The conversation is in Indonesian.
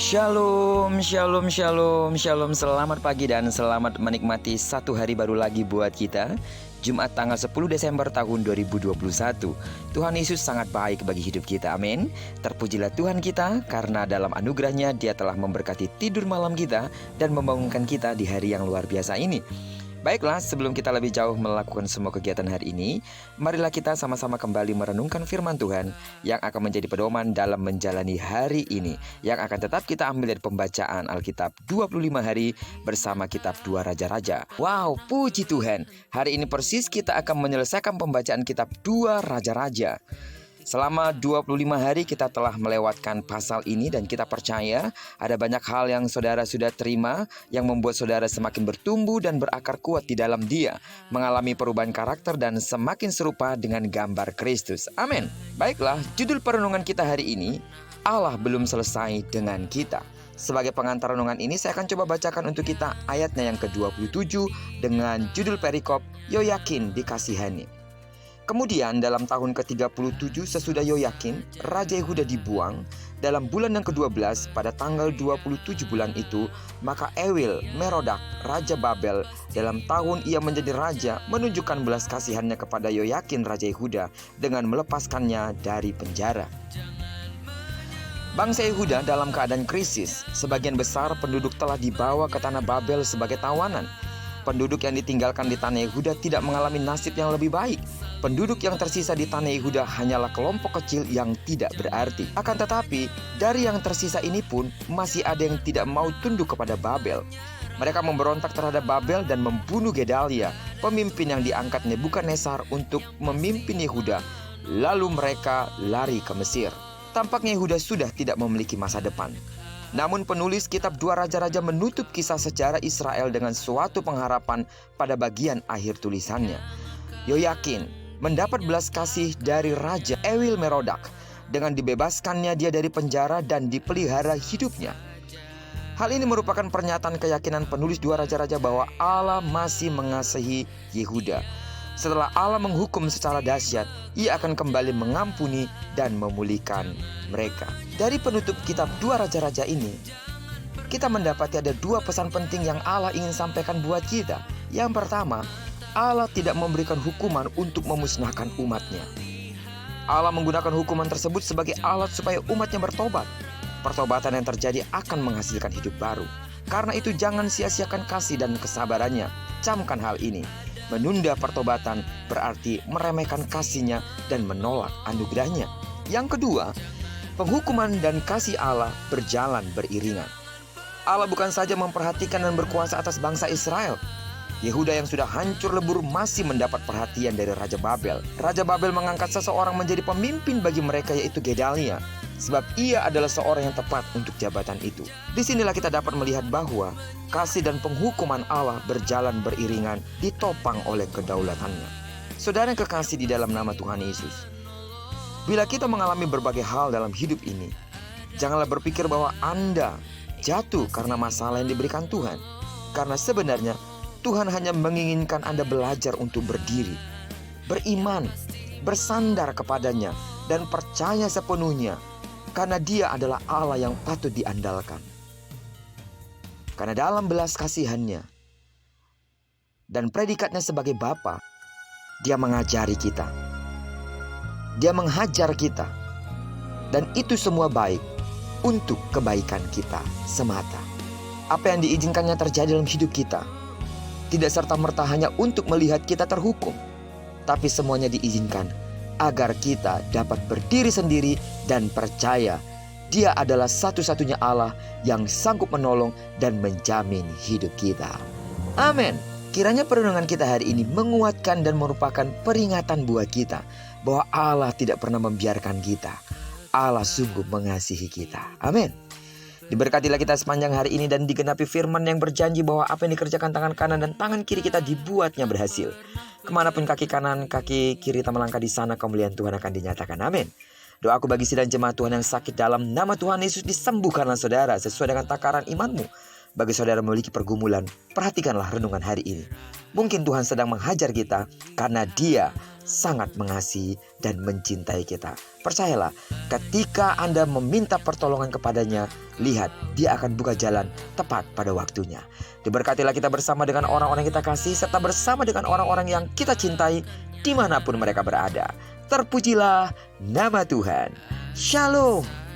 Shalom, shalom, shalom, shalom. Selamat pagi dan selamat menikmati satu hari baru lagi buat kita. Jumat tanggal 10 Desember tahun 2021. Tuhan Yesus sangat baik bagi hidup kita, amin. Terpujilah Tuhan kita karena dalam anugerahnya Dia telah memberkati tidur malam kita dan membangunkan kita di hari yang luar biasa ini. Baiklah, sebelum kita lebih jauh melakukan semua kegiatan hari ini, marilah kita sama-sama kembali merenungkan firman Tuhan yang akan menjadi pedoman dalam menjalani hari ini, yang akan tetap kita ambil dari pembacaan Alkitab 25 hari bersama kitab 2 Raja-Raja. Wow, puji Tuhan. Hari ini persis kita akan menyelesaikan pembacaan kitab 2 Raja-Raja. Selama 25 hari kita telah melewatkan pasal ini dan kita percaya ada banyak hal yang saudara sudah terima yang membuat saudara semakin bertumbuh dan berakar kuat di dalam Dia, mengalami perubahan karakter dan semakin serupa dengan gambar Kristus. Amin. Baiklah, judul perenungan kita hari ini, Allah belum selesai dengan kita. Sebagai pengantar renungan ini saya akan coba bacakan untuk kita ayatnya yang ke-27 dengan judul perikop Yoyakin dikasihani. Kemudian dalam tahun ke-37 sesudah Yoyakin, Raja Yehuda dibuang, dalam bulan yang ke-12 pada tanggal 27 bulan itu, maka Ewil Merodak, Raja Babel, dalam tahun ia menjadi raja, menunjukkan belas kasihannya kepada Yoyakin Raja Yehuda dengan melepaskannya dari penjara. Bangsa Yehuda dalam keadaan krisis, sebagian besar penduduk telah dibawa ke tanah Babel sebagai tawanan. Penduduk yang ditinggalkan di tanah Yehuda tidak mengalami nasib yang lebih baik. Penduduk yang tersisa di tanah Yehuda hanyalah kelompok kecil yang tidak berarti. Akan tetapi, dari yang tersisa ini pun masih ada yang tidak mau tunduk kepada Babel. Mereka memberontak terhadap Babel dan membunuh Gedalia, pemimpin yang diangkat Nebukadnezar untuk memimpin Yehuda. Lalu mereka lari ke Mesir. Tampaknya Yehuda sudah tidak memiliki masa depan. Namun penulis kitab 2 Raja-Raja menutup kisah sejarah Israel dengan suatu pengharapan pada bagian akhir tulisannya. Yoyakin mendapat belas kasih dari Raja Ewil Merodak. Dengan dibebaskannya dia dari penjara dan dipelihara hidupnya. Hal ini merupakan pernyataan keyakinan penulis 2 Raja-Raja bahwa Allah masih mengasihi Yehuda. Setelah Allah menghukum secara dahsyat, Ia akan kembali mengampuni dan memulihkan mereka. Dari penutup kitab 2 Raja-Raja ini, kita mendapati ada dua pesan penting yang Allah ingin sampaikan buat kita. Yang pertama, Allah tidak memberikan hukuman untuk memusnahkan umatnya. Allah menggunakan hukuman tersebut sebagai alat supaya umatnya bertobat. Pertobatan yang terjadi akan menghasilkan hidup baru. Karena itu jangan sia-siakan kasih dan kesabarannya. Camkan hal ini. Menunda pertobatan berarti meremehkan kasih-Nya dan menolak anugerah-Nya. Yang kedua, penghukuman dan kasih Allah berjalan beriringan. Allah bukan saja memperhatikan dan berkuasa atas bangsa Israel. Yehuda yang sudah hancur lebur masih mendapat perhatian dari Raja Babel. Raja Babel mengangkat seseorang menjadi pemimpin bagi mereka, yaitu Gedalia. Sebab ia adalah seorang yang tepat untuk jabatan itu. Disinilah kita dapat melihat bahwa kasih dan penghukuman Allah berjalan beriringan, ditopang oleh kedaulatannya. Saudara yang kekasih di dalam nama Tuhan Yesus, bila kita mengalami berbagai hal dalam hidup ini, janganlah berpikir bahwa Anda jatuh karena masalah yang diberikan Tuhan. Karena sebenarnya Tuhan hanya menginginkan Anda belajar untuk berdiri, beriman, bersandar kepadanya, dan percaya sepenuhnya. Karena Dia adalah Allah yang patut diandalkan. Karena dalam belas kasihannya dan predikatnya sebagai Bapa, Dia mengajari kita. Dia menghajar kita. Dan itu semua baik untuk kebaikan kita semata. Apa yang diizinkannya terjadi dalam hidup kita tidak serta-merta hanya untuk melihat kita terhukum, tapi semuanya diizinkan agar kita dapat berdiri sendiri dan percaya Dia adalah satu-satunya Allah yang sanggup menolong dan menjamin hidup kita. Amin. Kiranya perenungan kita hari ini menguatkan dan merupakan peringatan buat kita bahwa Allah tidak pernah membiarkan kita. Allah sungguh mengasihi kita. Amin. Diberkatilah kita sepanjang hari ini dan digenapi firman yang berjanji bahwa apa yang dikerjakan tangan kanan dan tangan kiri kita dibuatnya berhasil. Kemanapun kaki kanan, kaki kiri kita melangkah di sana, kemuliaan Tuhan akan dinyatakan. Amin. Doaku bagi sidang jemaat Tuhan yang sakit dalam nama Tuhan Yesus, disembuhkanlah saudara sesuai dengan takaran imanmu. Bagi saudara memiliki pergumulan, perhatikanlah renungan hari ini. Mungkin Tuhan sedang menghajar kita karena Dia sangat mengasihi dan mencintai kita. Percayalah, ketika Anda meminta pertolongan kepadanya, lihat Dia akan buka jalan tepat pada waktunya. Diberkatilah kita bersama dengan orang-orang yang kita kasih, serta bersama dengan orang-orang yang kita cintai dimanapun mereka berada. Terpujilah nama Tuhan. Shalom.